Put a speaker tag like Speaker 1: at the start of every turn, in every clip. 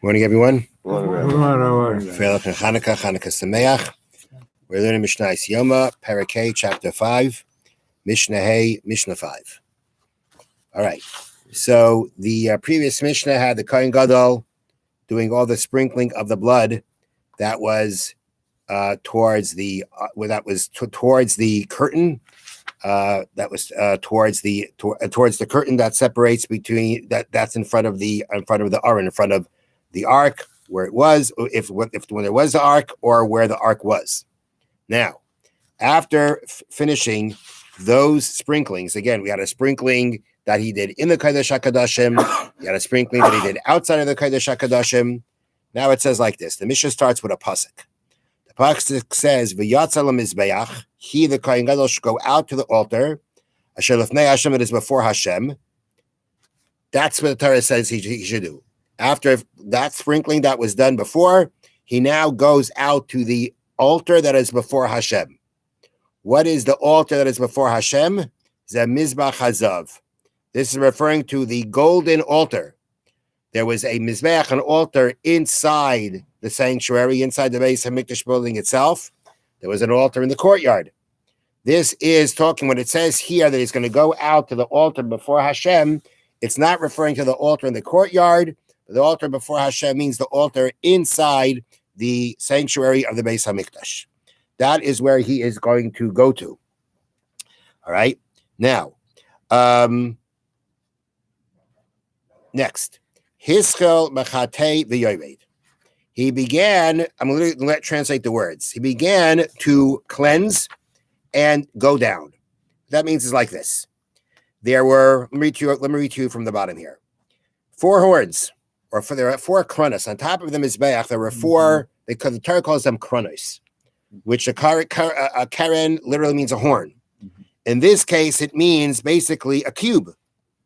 Speaker 1: Morning, everyone.
Speaker 2: Morning.
Speaker 1: Chanukah Sameach. We're learning Mishna Yoma, Parakeh, Chapter 5, Mishna 5. All right. So the previous Mishnah had the Kohen Gadol doing all the sprinkling of the blood that was towards the towards the curtain. That was towards the curtain that separates between that's in front of the Aron, in front of the ark, where it was, if when there was the ark, or where the ark was. Now, after finishing those sprinklings, again, we had a sprinkling that he did in the Kodesh HaKadoshim. We had a sprinkling that he did outside of the Kodesh HaKadoshim. Now it says like this. The Mishnah starts with a pasuk. The pasuk says, "V'yatza lemizbeach." He, the Kohen Gadol, should go out to the altar. Asher lefnei Hashem, it is before Hashem. That's what the Torah says he should do. After that sprinkling that was done before, he now goes out to the altar that is before Hashem. What is the altar that is before Hashem? Zeh mizbach hazav. This is referring to the golden altar. There was a mizbeach, an altar inside the sanctuary, inside the Beis HaMikdash building itself. There was an altar in the courtyard. This is talking, when it says here that he's going to go out to the altar before Hashem, it's not referring to the altar in the courtyard. The altar before Hashem means the altar inside the sanctuary of the Beis HaMikdash. That is where he is going to go to. All right. Now, next. Hischel mechatei v'yored. He began, I'm going to translate the words. He began to cleanse and go down. That means it's like this. There were, let me read to you from the bottom here. 4 horns, there are 4 kronos. On top of the Mizbeach, there were 4, the Torah calls them kronos, which a karen literally means a horn. In this case, it means basically a cube,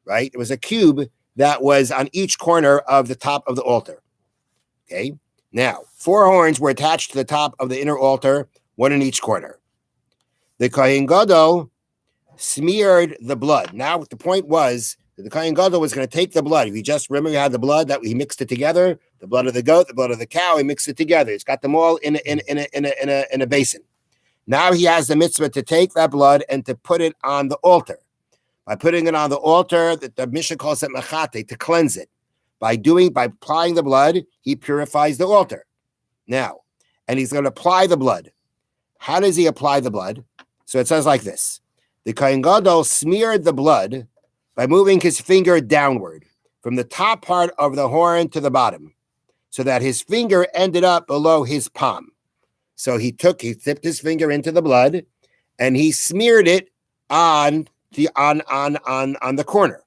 Speaker 1: right? It was a cube that was on each corner of the top of the altar. Okay? Now, 4 horns were attached to the top of the inner altar, 1 in each corner. The Kohen Gadol smeared the blood. Now, the point was that the Kohen Gadol was going to take the blood. If you just remember, he had the blood that he mixed it together, the blood of the goat, the blood of the cow, he mixed it together. He's got them all in a basin. Now he has the mitzvah to take that blood and to put it on the altar. By putting it on the altar, the Mishnah calls it mechate, to cleanse it. By applying the blood, he purifies the altar. Now, and he's going to apply the blood. How does he apply the blood? So it says like this. The Kohen Gadol smeared the blood by moving his finger downward from the top part of the horn to the bottom, so that his finger ended up below his palm. So he dipped his finger into the blood and he smeared it on the corner.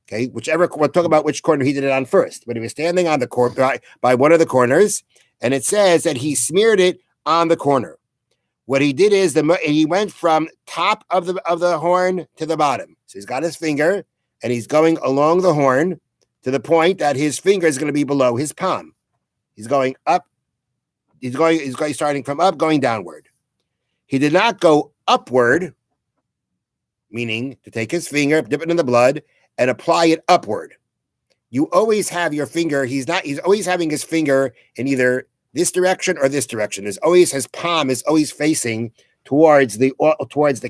Speaker 1: Okay, we'll talk about which corner he did it on first. But he was standing on the corner by one of the corners, and it says that he smeared it on the corner. What he did is he went from top of the horn to the bottom. So he's got his finger, and he's going along the horn to the point that his finger is going to be below his palm. He's going up. He's starting from up, going downward. He did not go upward, meaning to take his finger, dip it in the blood, and apply it upward. You always have your finger. He's always having his finger in either this direction or this direction. His palm is always facing towards the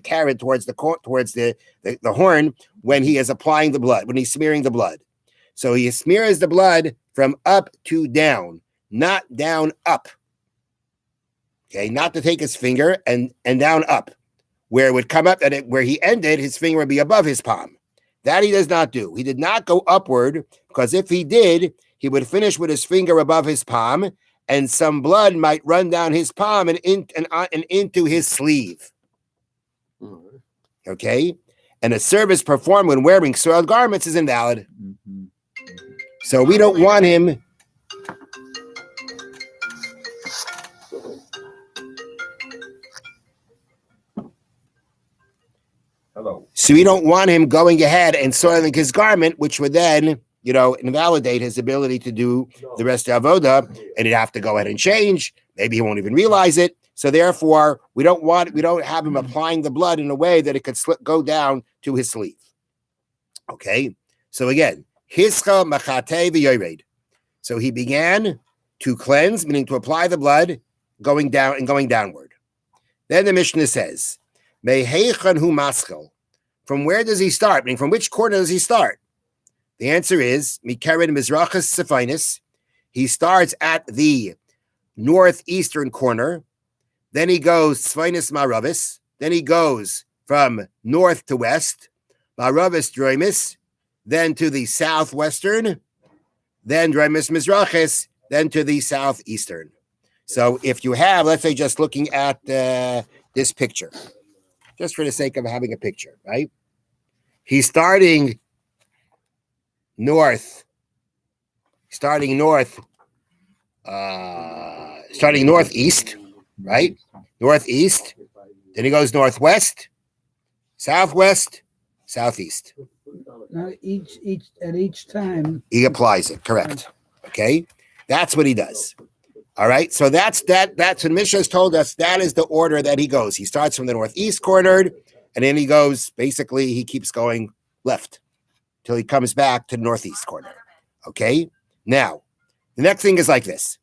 Speaker 1: carrot, towards the horn when he is applying the blood, when he's smearing the blood. So he smears the blood from up to down, not down up. Okay, not to take his finger and down up, where it would come up, where he ended, his finger would be above his palm. That he does not do. He did not go upward, because if he did, he would finish with his finger above his palm, and some blood might run down his palm and into his sleeve. Okay? And a service performed when wearing soiled garments is invalid. So we don't want him. So we don't want him going ahead and soiling his garment, which would then, invalidate his ability to do the rest of avoda, and he'd have to go ahead and change. Maybe he won't even realize it. So therefore, we don't have him applying the blood in a way that it could go down to his sleeve. Okay. So again, hischa machate v'yored. So he began to cleanse, meaning to apply the blood, going down and going downward. Then the Mishnah says, Mehechan hu maschel. From where does he start? Meaning, from which corner does he start? The answer is Mikeren Mizrachas Sephinis. He starts at the northeastern corner. Then he goes Sephinis Maravis. Then he goes from north to west, Maravis Droimis. Then to the southwestern. Then Droimis Mizrachis. Then to the southeastern. So if you have, let's say, just looking at this picture, just for the sake of having a picture, right? He's starting northeast. Right? Northeast. Then he goes northwest, southwest, southeast.
Speaker 2: Now each time
Speaker 1: he applies it. Correct. Okay, that's what he does. All right. So that's what Mishna has told us. That is the order that he goes. He starts from the northeast corner, and then he goes. Basically, he keeps going left till he comes back to the northeast corner. Okay. Now, the next thing is like this.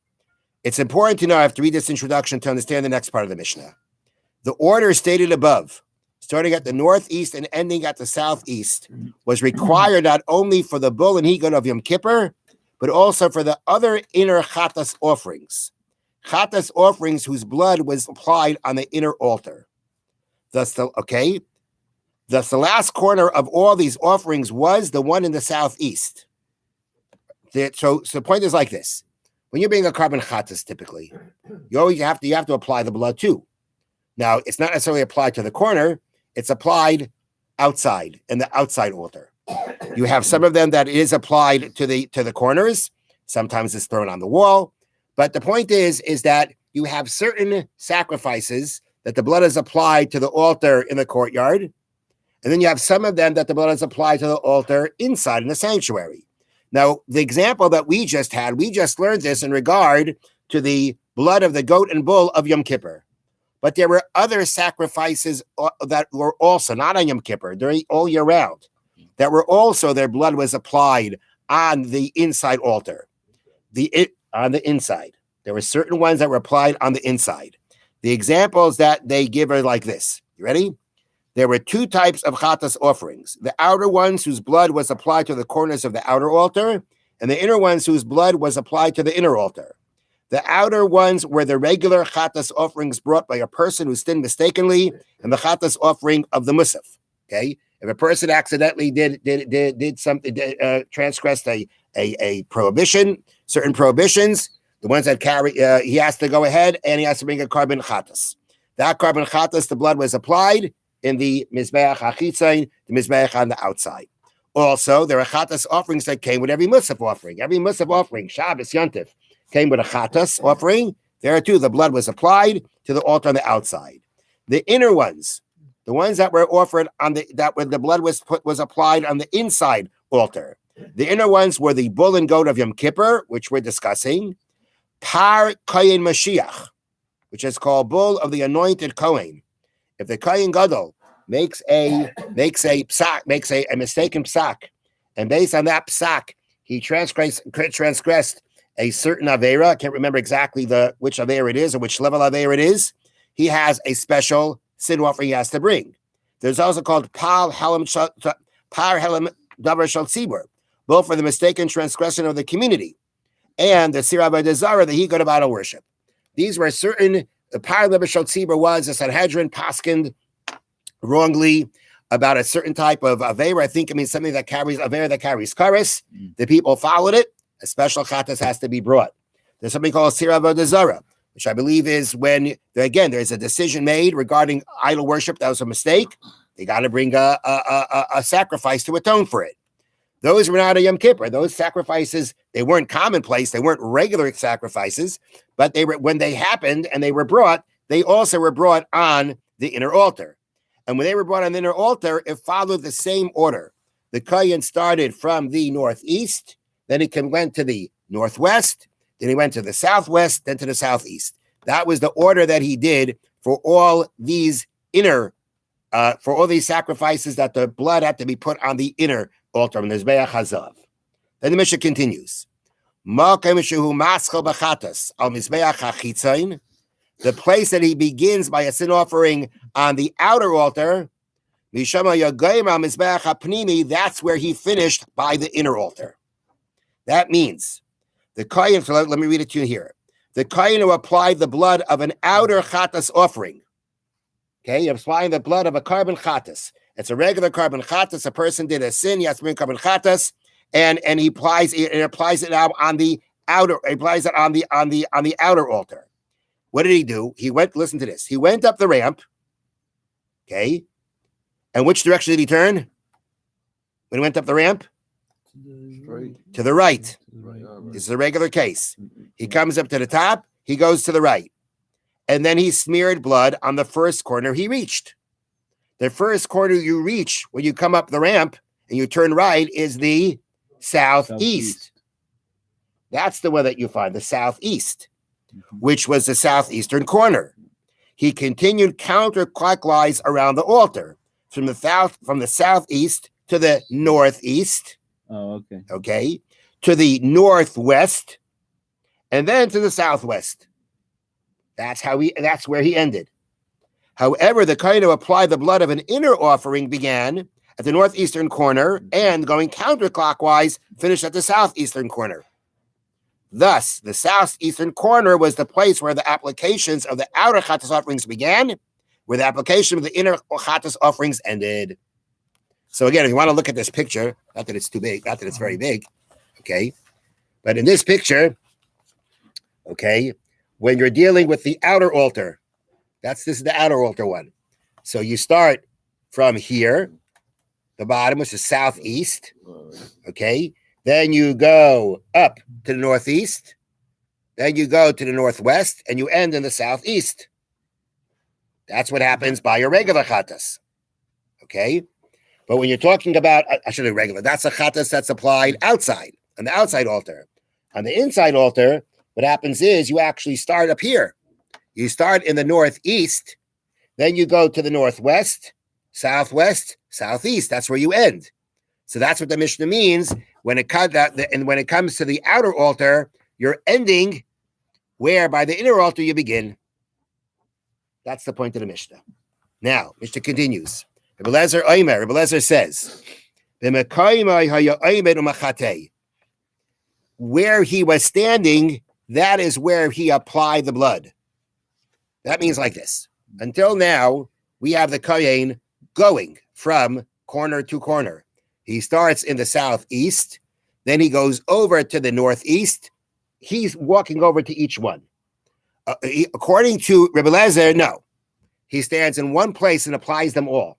Speaker 1: It's important to know, I have to read this introduction to understand the next part of the Mishnah. The order stated above, starting at the northeast and ending at the southeast, was required not only for the bull and he-goat of Yom Kippur, but also for the other inner chatas offerings. Chatas offerings whose blood was applied on the inner altar. Thus, the last corner of all these offerings was the one in the southeast. So the point is like this. When you're being a carbon chatas, typically, you always have to apply the blood too. Now, it's not necessarily applied to the corner; it's applied outside in the outside altar. You have some of them that is applied to the corners. Sometimes it's thrown on the wall. But the point is that you have certain sacrifices that the blood is applied to the altar in the courtyard, and then you have some of them that the blood is applied to the altar inside in the sanctuary. Now, the example that we just had, we just learned this in regard to the blood of the goat and bull of Yom Kippur. But there were other sacrifices that were also not on Yom Kippur, during all year round, that were also, their blood was applied on the inside altar. On the inside. There were certain ones that were applied on the inside. The examples that they give are like this. You ready? There were two types of chatas offerings. The outer ones whose blood was applied to the corners of the outer altar, and the inner ones whose blood was applied to the inner altar. The outer ones were the regular chatas offerings brought by a person who sinned mistakenly, and the chatas offering of the musaf. Okay, if a person accidentally did something, transgressed a prohibition, certain prohibitions, the ones that carry, he has to go ahead and he has to bring a carbon chatas. That carbon chatas, the blood was applied in the mizbeach hachitzain, the mizbeach on the outside. Also, there are chatas offerings that came with every musaf offering. Every musaf offering, Shabbos, Yontif, came with a chatas offering. There too, the blood was applied to the altar on the outside. The inner ones, the ones that were offered on the blood was applied on the inside altar. The inner ones were the bull and goat of Yom Kippur, which we're discussing, Par Kohen Mashiach, which is called bull of the anointed Kohen. If the Kohen Gadol makes a mistaken psak, and based on that psak, he transgressed a certain avera, I can't remember exactly which avera it is or which level avera it is, he has a special sin offering he has to bring. There's also called Par Helam Davar Shal Tzibur, both for the mistaken transgression of the community, and the Sirah B'Dazara, the he-goat of idol worship. These were certain. The Par Davar Shal Tzibur was the Sanhedrin paskined wrongly about a certain type of avera. I think it means something that carries avera that carries kares. The people followed it. A special chatas has to be brought. There's something called Sirah B'Dazara, which I believe is when, again, there's a decision made regarding idol worship that was a mistake. They got to bring a sacrifice to atone for it. Those were not a Yom Kippur. Those sacrifices, they weren't commonplace. They weren't regular sacrifices, but they were, when they happened and they were brought, they also were brought on the inner altar. And when they were brought on the inner altar, it followed the same order. The Kohen started from the northeast, then he went to the northwest, then he went to the southwest, then to the southeast. That was the order that he did for all these for all these sacrifices, that the blood had to be put on the inner altar, on the Mizbeach Hazav. Then the Mishnah continues. Makom shehu maschel b'chatas al mizbeach hachitzain, the place that he begins by a sin offering on the outer altar, mishama yagayim al mizbeach hapnimi, that's where he finished by the inner altar. That means the kohen, so let me read it to you here. The kohen who applied the blood of an outer chatas offering. Okay, you're applying the blood of a carbon chatas. It's a regular carbon chatas. A person did a sin, he has to bring carbon chatas, and he applies it now on the outer. He applies it on the outer altar. What did he do? He went. Listen to this. He went up the ramp. Okay, and which direction did he turn when he went up the ramp?
Speaker 3: Straight.
Speaker 1: To the right.
Speaker 3: Right.
Speaker 1: This is a regular case. He comes up to the top. He goes to the right, and then he smeared blood on the first corner he reached. The first corner you reach when you come up the ramp and you turn right is the southeast. That's the one that you find, the southeast, which was the southeastern corner. He continued counterclockwise around the altar from the southeast to the northeast.
Speaker 4: Oh, okay.
Speaker 1: Okay, to the northwest, and then to the southwest. That's where he ended. However, the kohen who applied the blood of an inner offering began at the northeastern corner and going counterclockwise finished at the southeastern corner. Thus, the southeastern corner was the place where the applications of the outer chatas offerings began, where the application of the inner chatas offerings ended. So again, if you want to look at this picture, not that it's too big, not that it's very big, okay, but in this picture, okay, when you're dealing with the outer altar, this is the outer altar one. So you start from here, the bottom, which is southeast, okay, then you go up to the northeast, then you go to the northwest, and you end in the southeast. That's what happens by your regular chatas, okay? But when you're talking about, I should have regular, that's a chatas that's applied outside, on the outside altar. On the inside altar, what happens is you actually start up here. You start in the northeast, then you go to the northwest, southwest, southeast. That's where you end. So that's what the Mishnah means when it comes to the outer altar. You're ending where by the inner altar you begin. That's the point of the Mishnah. Now, Mishnah continues. Rebbe Lezer says, where he was standing, that is where he applied the blood. That means like this. Until now, we have the kohen going from corner to corner. He starts in the southeast, then he goes over to the northeast. He's walking over to each one. According to Rebbe Lezer, no. He stands in one place and applies them all.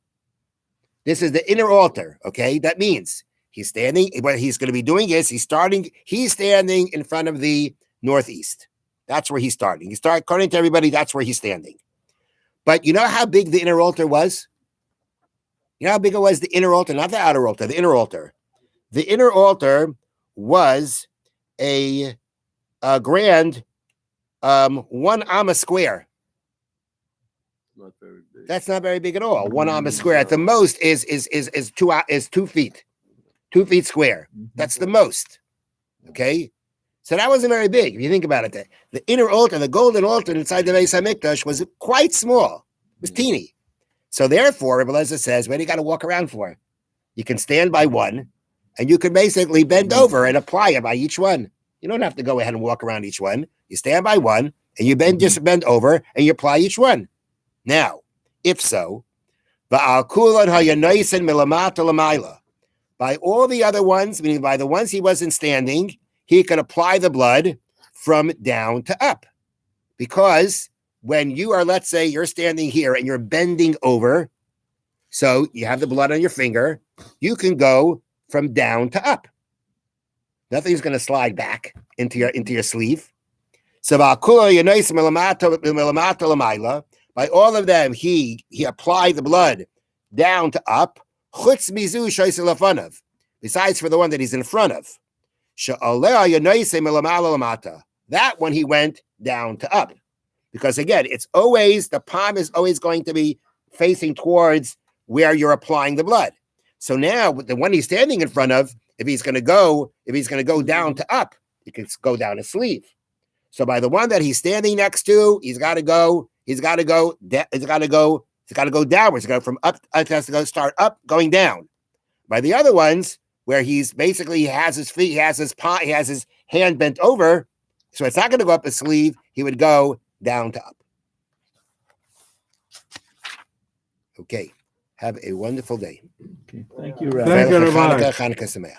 Speaker 1: This is the inner altar, okay? That means he's standing, what he's going to be doing is he's standing in front of the northeast. That's where he's starting. According to everybody, that's where he's standing. But you know how big the inner altar was? You know how big it was, the inner altar, not the outer altar, the inner altar. The inner altar was a grand 1 amma square.
Speaker 3: Not very big.
Speaker 1: That's not very big at all. 1 amma square at the most is 2 feet, 2 feet square. That's the most. Okay. So that wasn't very big if you think about it. The inner altar, the golden altar inside the Beis Hamikdash was quite small. It was teeny. So therefore, Rebbe Lezer says, what do you got to walk around for? You can stand by one, and you can basically bend over and apply it by each one. You don't have to go ahead and walk around each one. You stand by one, and you just bend over, and you apply each one. Now, if so, by all the other ones, meaning by the ones he wasn't standing, he could apply the blood from down to up. Because when you are, let's say you're standing here and you're bending over, so you have the blood on your finger, you can go from down to up. Nothing's going to slide back into your sleeve. So by all of them, he applied the blood down to up, besides for the one that he's in front of. That one he went down to up. Because again, the palm is always going to be facing towards where you're applying the blood. So now the one he's standing in front of, if he's going to go down to up, You can go down a sleeve. So by the one that he's standing next to, he's got to go downwards. He's got to go from up. It has to go start up, going down. By the other ones, where he's basically he has his feet, he has his hand bent over, so it's not going to go up his sleeve. He would go down to up. Okay. Have a wonderful day.
Speaker 3: Okay. Thank you, Rabbi.
Speaker 4: Thank you, Rabbi.
Speaker 1: Chanukah Sameach.